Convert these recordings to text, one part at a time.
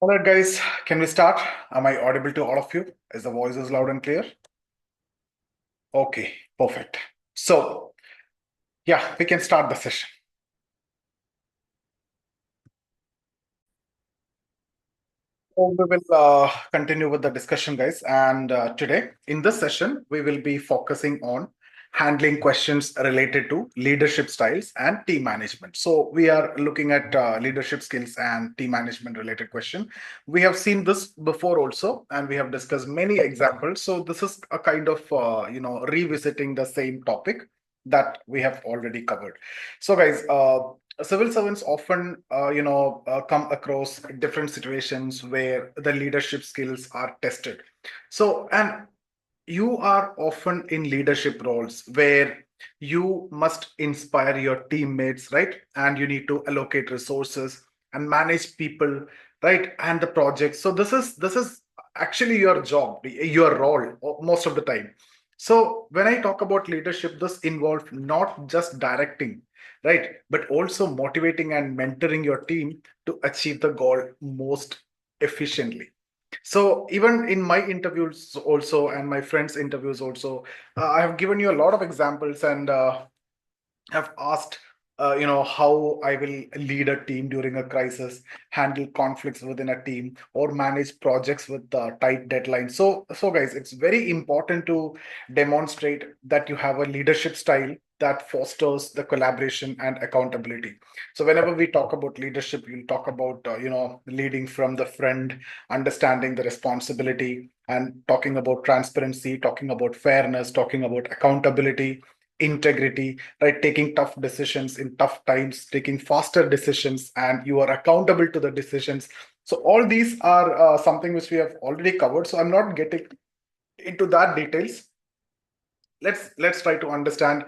All right, guys, can we start? Am I audible to all of you? Is the voice is loud and clear? Okay, perfect. So, yeah, we can start the session. So we will continue with the discussion, guys. And today, in this session, we will be focusing on handling questions related to leadership styles and team management. So we are looking at leadership skills and team management related question. We have seen this before also, and we have discussed many examples. So this is a kind of revisiting the same topic that we have already covered. So, guys, civil servants often come across different situations where the leadership skills are tested. So, and you are often in leadership roles where you must inspire your teammates, right? And you need to allocate resources and manage people, right? And the projects. So this is actually your job, your role most of the time. So when I talk about leadership, this involves not just directing, right, but also motivating and mentoring your team to achieve the goal most efficiently. So even in my interviews also and my friends interviews also, I have given you a lot of examples and have asked how I will lead a team during a crisis, handle conflicts within a team, or manage projects with tight deadlines. So guys, it's very important to demonstrate that you have a leadership style that fosters the collaboration and accountability. So whenever we talk about leadership, we'll talk about leading from the front, understanding the responsibility, and talking about transparency, talking about fairness, talking about accountability, integrity, right? Taking tough decisions in tough times, taking faster decisions, and you are accountable to the decisions. So all these are something which we have already covered. So I'm not getting into that details. Let's try to understand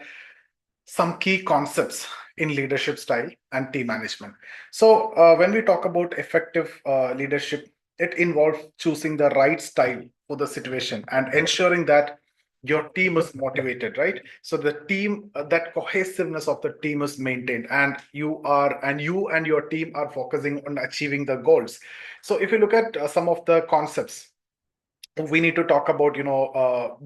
some key concepts in leadership style and team management. So when we talk about effective leadership, it involves choosing the right style for the situation and ensuring that your team is motivated, right? So the team, that cohesiveness of the team is maintained, and you and your team are focusing on achieving the goals. So if you look at some of the concepts, we need to talk about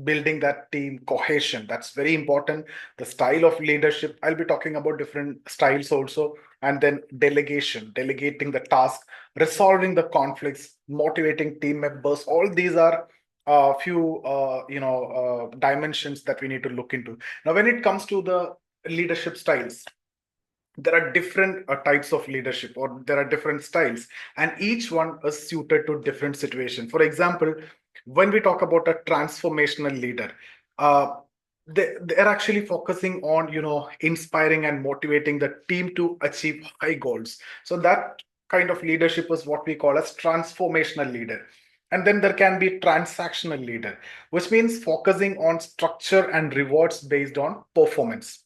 building that team cohesion. That's very important. The style of leadership, I'll be talking about different styles also. And then delegation, delegating the task, resolving the conflicts, motivating team members. All these are a few dimensions that we need to look into. Now when it comes to the leadership styles, there are different types of leadership, or there are different styles, and each one is suited to different situations. For example, when we talk about a transformational leader, uh, they're actually focusing on inspiring and motivating the team to achieve high goals. So that kind of leadership is what we call as transformational leader. And then there can be transactional leader, which means focusing on structure and rewards based on performance.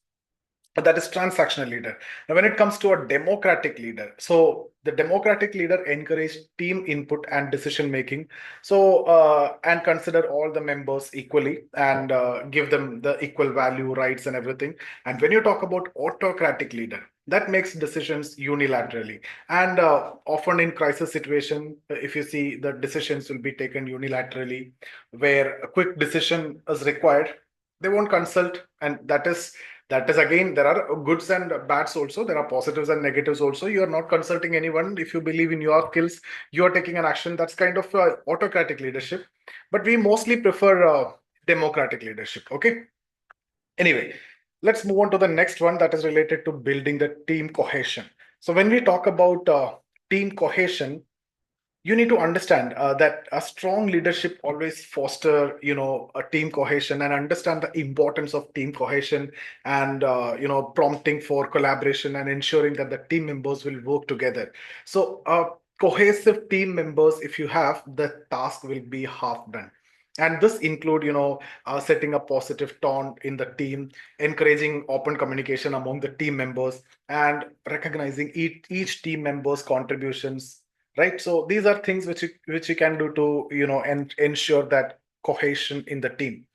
That is transactional leader. Now when it comes to a democratic leader, so the democratic leader encourage team input and decision making, so and consider all the members equally, and give them the equal value, rights, and everything. And when you talk about autocratic leader, that makes decisions unilaterally, and often in crisis situation, if you see, the decisions will be taken unilaterally, where a quick decision is required. They won't consult, and that is again, there are goods and bads also, there are positives and negatives also. You are not consulting anyone. If you believe in your skills, you are taking an action. That's kind of autocratic leadership, but we mostly prefer democratic leadership. Okay, anyway, let's move on to the next one, that is related to building the team cohesion. So when we talk about team cohesion, you need to understand that a strong leadership always foster a team cohesion, and understand the importance of team cohesion, and prompting for collaboration and ensuring that the team members will work together. So cohesive team members, if you have, the task will be half done. And this include setting a positive tone in the team, encouraging open communication among the team members, and recognizing each team member's contributions, right? So these are things which you can do to ensure that cohesion in the team.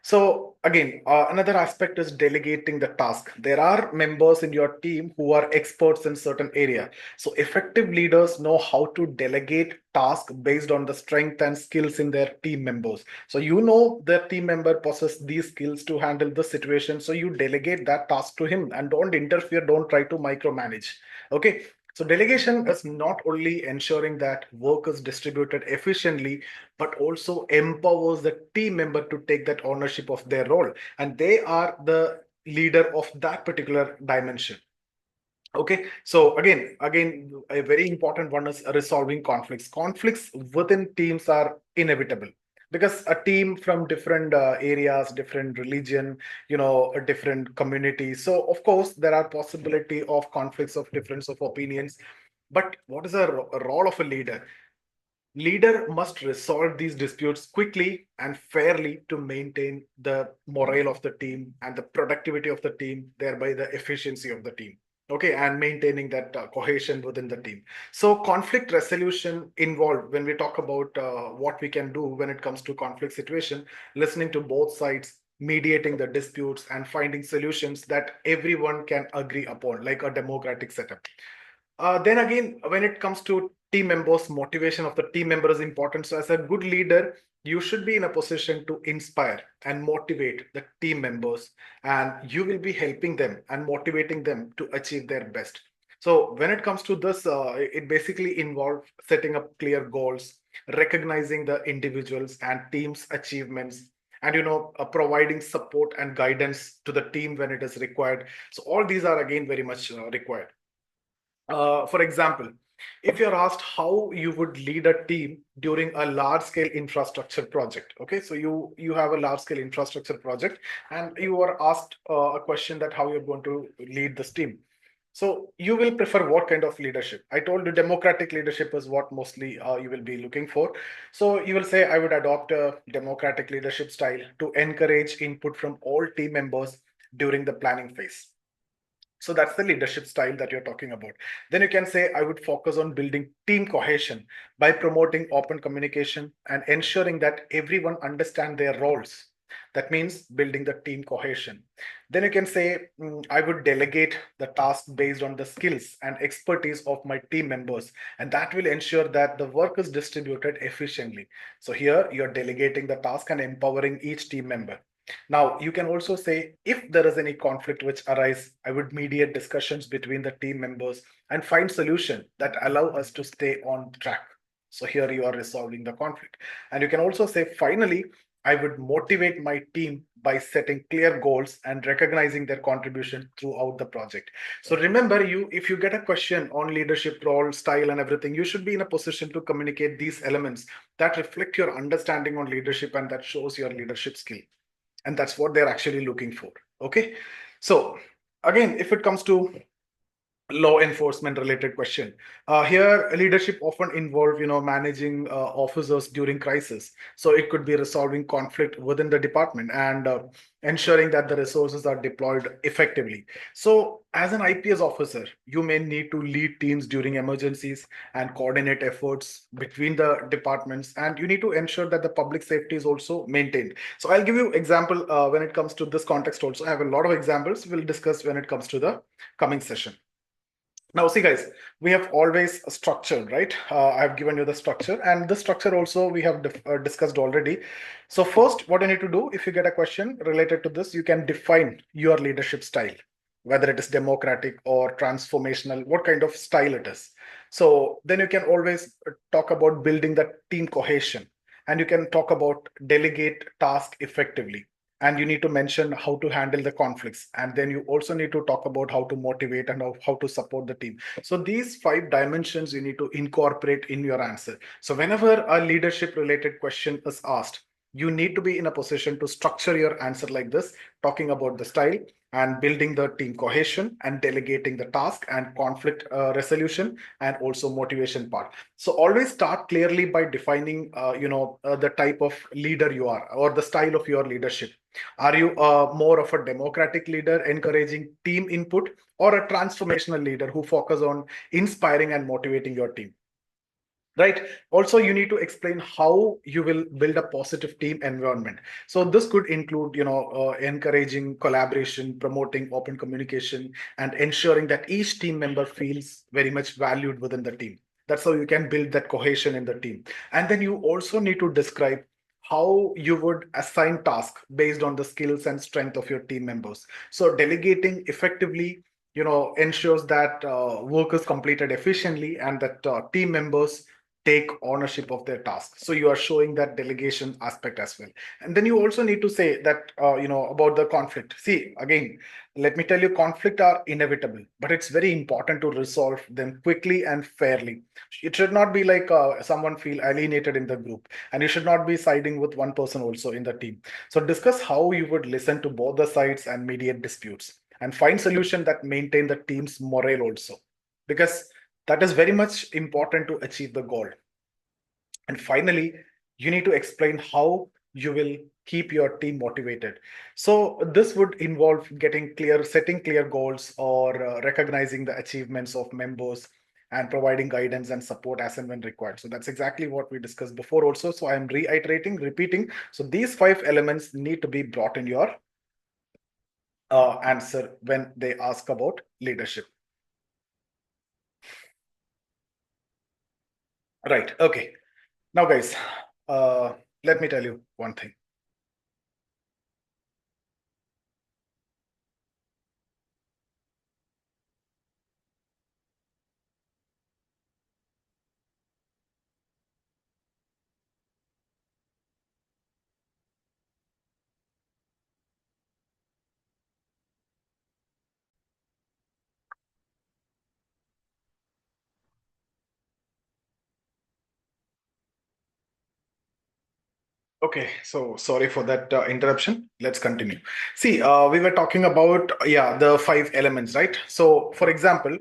So again, another aspect is delegating the task. There are members in your team who are experts in certain area. So effective leaders know how to delegate task based on the strength and skills in their team members. So you know the team member possess these skills to handle the situation. So you delegate that task to him and don't interfere, don't try to micromanage. Okay. So delegation is not only ensuring that work is distributed efficiently, but also empowers the team member to take that ownership of their role, and they are the leader of that particular dimension. Okay, so again, a very important one is resolving conflicts. Conflicts within teams are inevitable because a team from different areas, different religion, a different community. So of course there are possibility of conflicts of difference of opinions. But what is the role of a leader? Leader must resolve these disputes quickly and fairly to maintain the morale of the team and the productivity of the team, thereby the efficiency of the team. Okay, and maintaining that cohesion within the team. So conflict resolution involved when we talk about what we can do when it comes to conflict situation, listening to both sides, mediating the disputes and finding solutions that everyone can agree upon, like a democratic setup. Then again, when it comes to team members, motivation of the team member is important. So, as a good leader, you should be in a position to inspire and motivate the team members, and you will be helping them and motivating them to achieve their best. So, when it comes to this, it basically involves setting up clear goals, recognizing the individuals and teams' achievements, and providing support and guidance to the team when it is required. So, all these are again very much required. For example, if you're asked how you would lead a team during a large scale infrastructure project, okay, so you have a large scale infrastructure project and you are asked a question that how you're going to lead this team. So you will prefer what kind of leadership? I told you democratic leadership is what mostly you will be looking for. So you will say, I would adopt a democratic leadership style to encourage input from all team members during the planning phase. So that's the leadership style that you're talking about. Then you can say, I would focus on building team cohesion by promoting open communication and ensuring that everyone understand their roles. That means building the team cohesion. Then you can say, I would delegate the task based on the skills and expertise of my team members, and that will ensure that the work is distributed efficiently. So here you're delegating the task and empowering each team member. Now, you can also say if there is any conflict which arise, I would mediate discussions between the team members and find solution that allow us to stay on track. So here you are resolving the conflict. And you can also say, finally, I would motivate my team by setting clear goals and recognizing their contribution throughout the project. So remember, if you get a question on leadership role, style, and everything, you should be in a position to communicate these elements that reflect your understanding on leadership and that shows your leadership skill, and that's what they're actually looking for. Okay, so again, if it comes to law enforcement related question, here leadership often involve managing officers during crisis. So it could be resolving conflict within the department and ensuring that the resources are deployed effectively. So as an IPS officer, you may need to lead teams during emergencies and coordinate efforts between the departments, and you need to ensure that the public safety is also maintained. So I'll give you example when it comes to this context also. I have a lot of examples we'll discuss when it comes to the coming session. Now, see, guys, we have always structured, right? I've given you the structure, and this structure also we have discussed already. So, first, what you need to do if you get a question related to this, you can define your leadership style, whether it is democratic or transformational, what kind of style it is. So, then you can always talk about building the team cohesion, and you can talk about delegate task effectively, and you need to mention how to handle the conflicts, and then you also need to talk about how to motivate and how to support the team. So these five dimensions you need to incorporate in your answer. So whenever a leadership related question is asked, you need to be in a position to structure your answer like this, talking about the style and building the team cohesion and delegating the task and conflict resolution and also motivation part. So always start clearly by defining the type of leader you are or the style of your leadership. Are you more of a democratic leader encouraging team input, or a transformational leader who focus on inspiring and motivating your team? right? Also, you need to explain how you will build a positive team environment. So this could include, encouraging collaboration, promoting open communication, and ensuring that each team member feels very much valued within the team. That's how you can build that cohesion in the team. And then you also need to describe how you would assign tasks based on the skills and strength of your team members. So delegating effectively, ensures that work is completed efficiently and that team members take ownership of their tasks. So you are showing that delegation aspect as well. And then you also need to say that, about the conflict. See, again, let me tell you, conflict are inevitable, but it's very important to resolve them quickly and fairly. It should not be like someone feel alienated in the group, and you should not be siding with one person also in the team. So discuss how you would listen to both the sides and mediate disputes and find solution that maintain the team's morale also, because that is very much important to achieve the goal. And finally, you need to explain how you will keep your team motivated. So this would involve setting clear goals, or recognizing the achievements of members and providing guidance and support as and when required. So that's exactly what we discussed before also. So I'm repeating. So these five elements need to be brought in your answer when they ask about leadership. Right. Okay. Now, guys, uh, let me tell you one thing. Okay, so sorry for that interruption. Let's continue. See, we were talking about, yeah, the five elements, right? So, for example,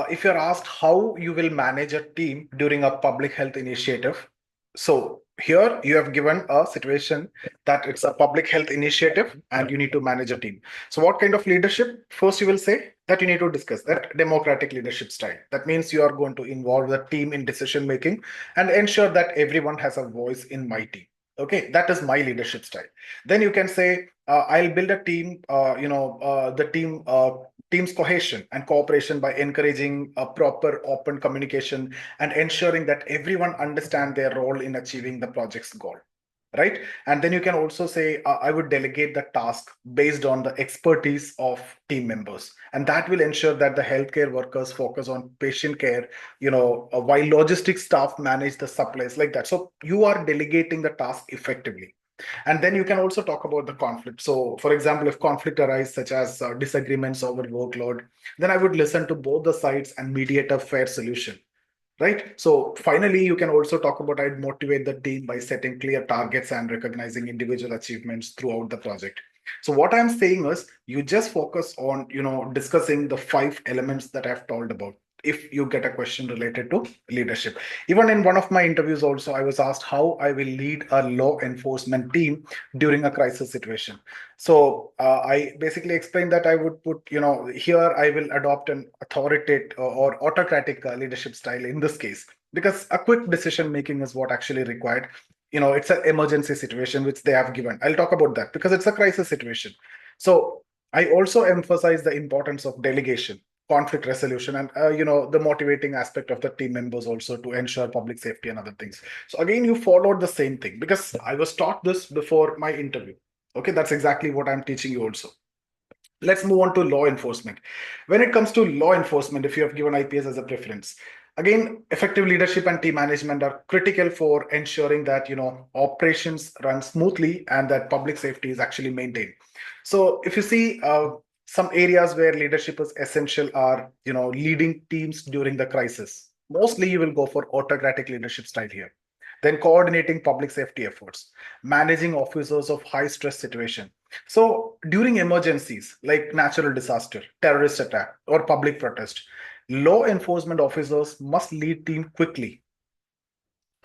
if you're asked how you will manage a team during a public health initiative, so here you have given a situation that it's a public health initiative and you need to manage a team. So, what kind of leadership? First, you will say that you need to discuss that democratic leadership style. That means you are going to involve the team in decision making and ensure that everyone has a voice in my team. Okay, that is my leadership style. Then you can say, I'll build a team, team's cohesion and cooperation by encouraging a proper open communication and ensuring that everyone understand their role in achieving the project's goal, right? And then you can also say, I would delegate the task based on the expertise of team members, and that will ensure that the healthcare workers focus on patient care, while logistics staff manage the supplies, like that. So you are delegating the task effectively. And then you can also talk about the conflict. So, for example, if conflict arises, such as disagreements over workload, then I would listen to both the sides and mediate a fair solution. Right. So finally, you can also talk about I'd motivate the team by setting clear targets and recognizing individual achievements throughout the project. So what I'm saying is you just focus on, discussing the five elements that I've told about. If you get a question related to leadership, even in one of my interviews also, I was asked how I will lead a law enforcement team during a crisis situation. So I basically explained that I would put, here I will adopt an authoritative or autocratic leadership style in this case, because a quick decision making is what actually required. It's an emergency situation which they have given. I'll talk about that because it's a crisis situation. So I also emphasize the importance of delegation, conflict resolution, and the motivating aspect of the team members also to ensure public safety and other things. So again, you followed the same thing because I was taught this before my interview. Okay, that's exactly what I'm teaching you also. Let's move on to law enforcement. When it comes to law enforcement, if you have given IPS as a preference, again, effective leadership and team management are critical for ensuring that operations run smoothly and that public safety is actually maintained. So if you see, some areas where leadership is essential are leading teams during the crisis. Mostly you will go for autocratic leadership style here. Then coordinating public safety efforts, managing officers of high stress situation. So during emergencies like natural disaster, terrorist attack, or public protest, law enforcement officers must lead team quickly,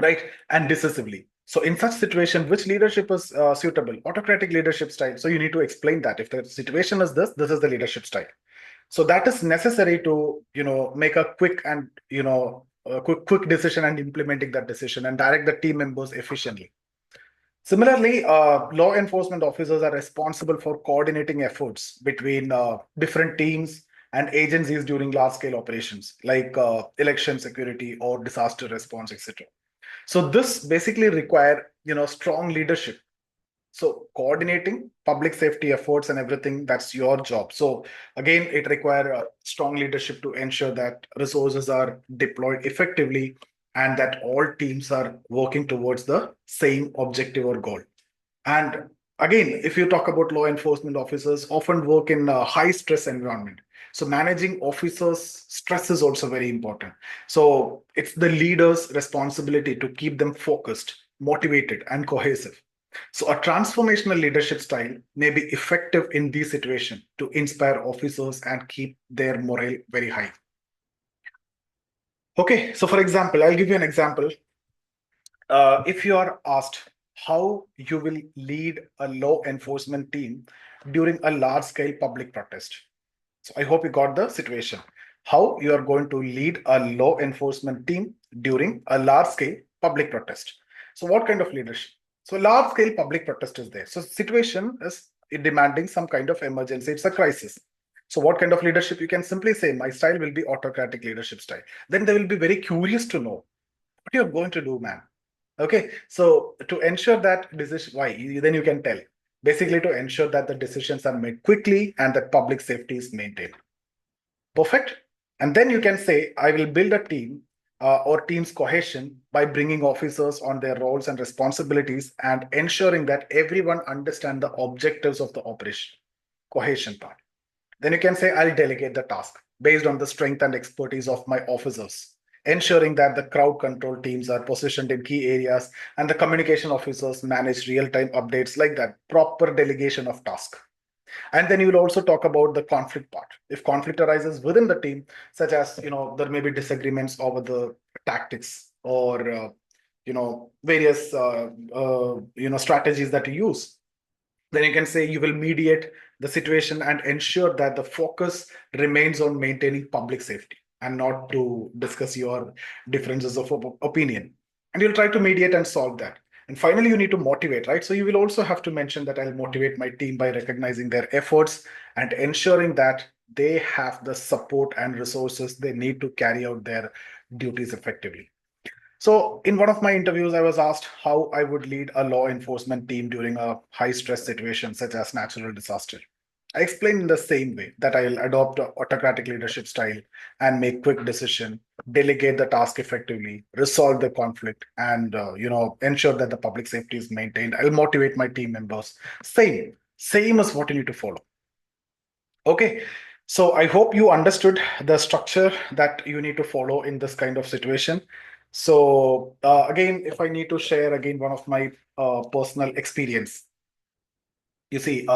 right, and decisively. So in such situation, which leadership is suitable? Autocratic leadership style. So you need to explain that if the situation is this is the leadership style. So that is necessary to make a quick and quick decision and implementing that decision and direct the team members efficiently. Similarly, law enforcement officers are responsible for coordinating efforts between different teams and agencies during large scale operations like election security or disaster response, etc. So this basically require strong leadership. So coordinating public safety efforts and everything, that's your job. So again, it requires strong leadership to ensure that resources are deployed effectively and that all teams are working towards the same objective or goal. And again, if you talk about law enforcement officers, often work in a high stress environment. So managing officers' stress is also very important. So it's the leader's responsibility to keep them focused, motivated, and cohesive. So a transformational leadership style may be effective in this situation to inspire officers and keep their morale very high. Okay, so for example, I'll give you an example. If you are asked how you will lead a law enforcement team during a large scale public protest. So I hope you got the situation. How you are going to lead a law enforcement team during a large scale public protest. So what kind of leadership? So large scale public protest is there. So situation is demanding some kind of emergency. It's a crisis. So what kind of leadership? You can simply say my style will be autocratic leadership style. Then they will be very curious to know what you're going to do, man. Okay, so to ensure that decision, why? Then you can tell. Basically, to ensure that the decisions are made quickly and that public safety is maintained. Perfect. And then you can say, I will build a team or team's cohesion by bringing officers on their roles and responsibilities and ensuring that everyone understand the objectives of the operation. Cohesion part. Then you can say, I'll delegate the task based on the strength and expertise of my officers, ensuring that the crowd control teams are positioned in key areas and the communication officers manage real-time updates like that, proper delegation of task. And then you will also talk about the conflict part. If conflict arises within the team, such as, there may be disagreements over the tactics or, various, strategies that you use, then you can say you will mediate the situation and ensure that the focus remains on maintaining public safety and not to discuss your differences of opinion. And you'll try to mediate and solve that. And finally, you need to motivate, right? So you will also have to mention that I'll motivate my team by recognizing their efforts and ensuring that they have the support and resources they need to carry out their duties effectively. So, in one of my interviews, I was asked how I would lead a law enforcement team during a high stress situation such as natural disaster. I explained in the same way that I'll adopt an autocratic leadership style and make quick decision, delegate the task effectively, resolve the conflict, and ensure that the public safety is maintained. I'll motivate my team members. Same as what you need to follow. Okay, so I hope you understood the structure that you need to follow in this kind of situation. So again, if I need to share again one of my personal experience, you see,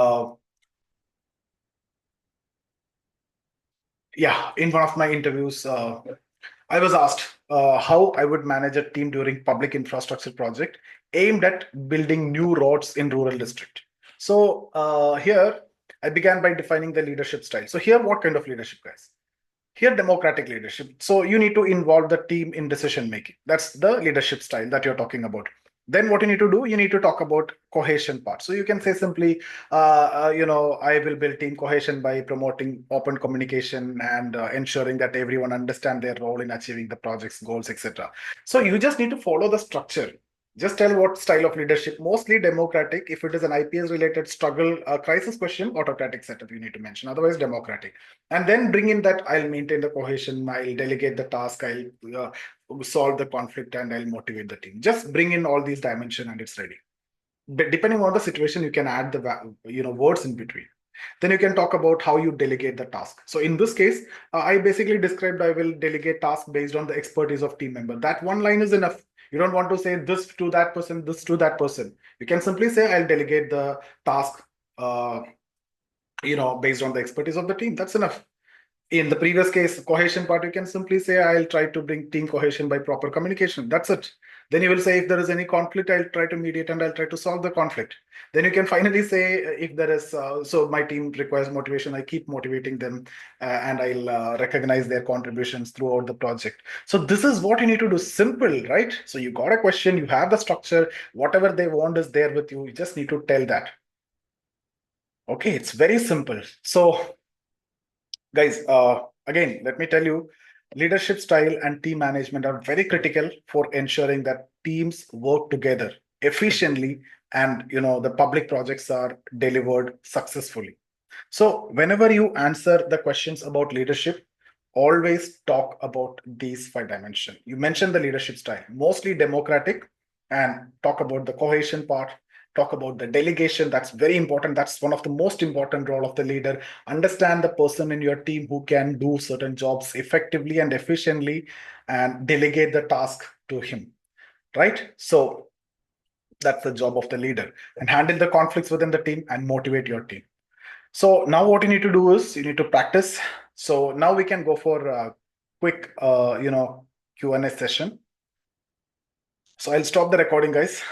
yeah, in one of my interviews, I was asked how I would manage a team during public infrastructure project aimed at building new roads in rural district. So here I began by defining the leadership style. So here, what kind of leadership, guys? Here, democratic leadership. So you need to involve the team in decision making. That's the leadership style that you're talking about. Then what you need to do, you need to talk about cohesion part. So you can say simply, I will build team cohesion by promoting open communication and ensuring that everyone understand their role in achieving the project's goals, etc. So you just need to follow the structure. Just tell what style of leadership, mostly democratic. If it is an IPS related struggle, crisis question, autocratic setup you need to mention, otherwise democratic. And then bring in that I'll maintain the cohesion, I'll delegate the task, I'll solve the conflict, and I'll motivate the team. Just bring in all these dimensions and it's ready. But depending on the situation, you can add the words in between. Then you can talk about how you delegate the task. So in this case, I basically described I will delegate task based on the expertise of team member. That one line is enough. You don't want to say this to that person, this to that person. You can simply say I'll delegate the task, based on the expertise of the team. That's enough. In the previous case, cohesion part, you can simply say, I'll try to bring team cohesion by proper communication. That's it. Then you will say, if there is any conflict, I'll try to mediate and I'll try to solve the conflict. Then you can finally say, if there is, so my team requires motivation, I keep motivating them and I'll recognize their contributions throughout the project. So this is what you need to do. Simple, right? So you got a question, you have the structure, whatever they want is there with you. You just need to tell that. Okay, it's very simple. So guys, again, let me tell you, leadership style and team management are very critical for ensuring that teams work together efficiently and the public projects are delivered successfully. So whenever you answer the questions about leadership, always talk about these five dimensions. You mentioned the leadership style, mostly democratic, and talk about the cohesion part, talk about the delegation. That's very important. That's one of the most important role of the leader. Understand the person in your team who can do certain jobs effectively and efficiently and delegate the task to him, right? So that's the job of the leader, and handle the conflicts within the team and motivate your team. So now what you need to do is you need to practice. So now we can go for a quick Q&A session. So I'll stop the recording, guys.